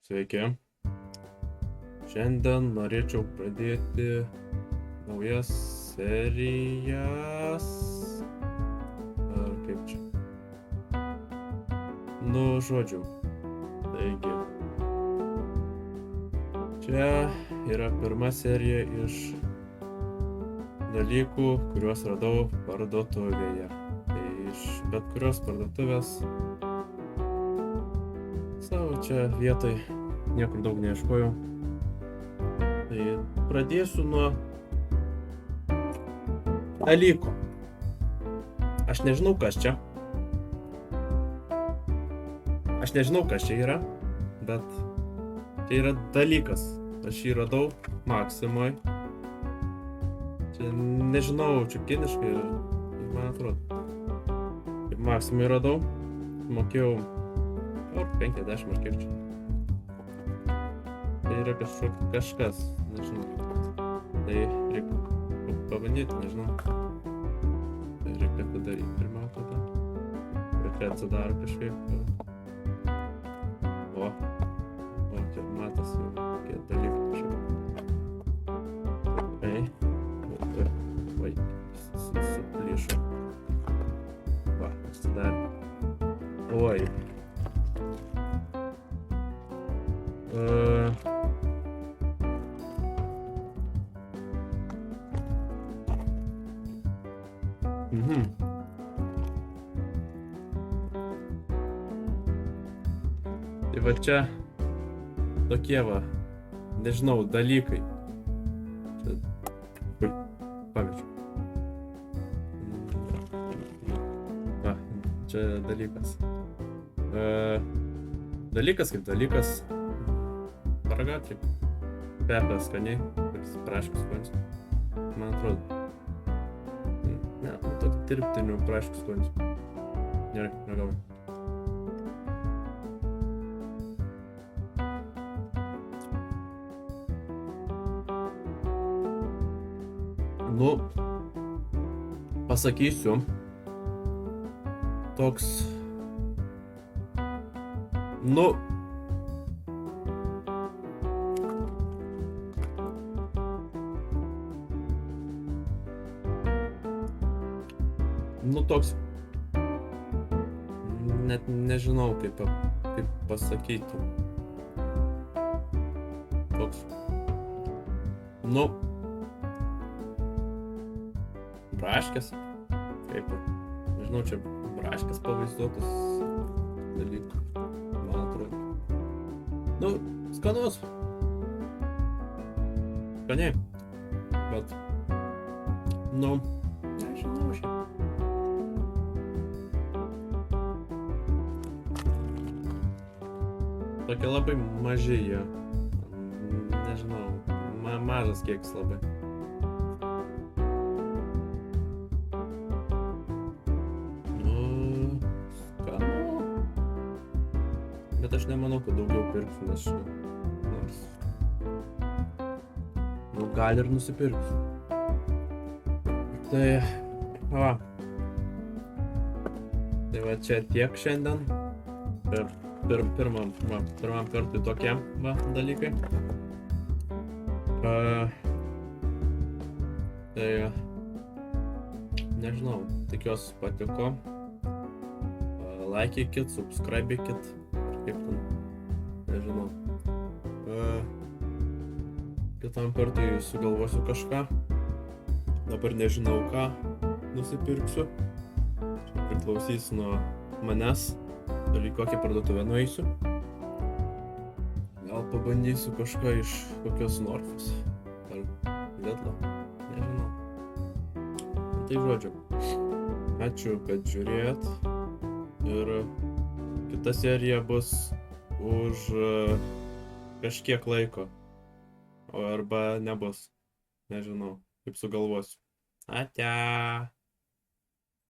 Sveiki. Šiandien norėčiau pradėti naujas serijas. Ar kaip čia? Žodžiu. Taigi. Čia yra pirma serija iš dalykų, kuriuos radau parduotuvėje. Tai iš bet kurios parduotuvės. Savo čia vietoj niekur daug neieškojau. Tai pradėsiu nuo dalyko. Aš nežinau, kas čia. Aš nežinau, kas čia yra, bet čia yra dalykas. Aš jį radau Maksimoj. Čia nežinau, čia kiniškai, man atrodo. Kaip Maksimoj radau, mokėjau 50 ar kiek čia. Tai yra kažkas, nežinau. Tai reikia pabandyti, nežinau. Tai reikia padaryti pirmiau tada. Reikia atsidaro kažkaip. O, čia matosi kokie dalykai kažkaip. Oi, suplyšo. Va, atsidarė. Oi. Tai va čia tokie va, nežinau, dalykai. Čia, pamečiau. Va, čia dalykas. Dalykas kaip dalykas. Paragauti, kvepia skaniai, toks praškus skonis. Man atrodo. Ne, toks dirbtinių praškus skonis. Gerai, ragauju. Pasakysiu, toks, toks, net nežinau kaip pasakyti, toks, braškės, kaip, nežinau, čia braškės pavaizduotas dalykas, man atrodo. Skanus. Skaniai, bet, nežinau šiaip. Tokie labai maži jie, nežinau, mažas kiekis labai. Bet aš nemanau, kad daugiau pirksiu, nes nors, gal ir nusipirksiu. Tai va čia tiek šiandien. Pirmam kartui tokie dalykai. Tai nežinau, tikiuosi patiko. Laikykit, subscribe'ykit. Kaip ten, nežinau. Kitam kartui sugalvosiu kažką. Dabar nežinau ką nusipirksiu. Čia priklausys nuo manęs. Ar į kokią parduotuvę nueisiu. Gal pabandysiu kažką iš kokios Norfos. Ar Lidlo. Nežinau. Tai žodžiu. Ačiū, kad žiūrėjot. Ir kita serija bus už kažkiek laiko. Arba nebus. Nežinau, kaip sugalvosiu. Atia.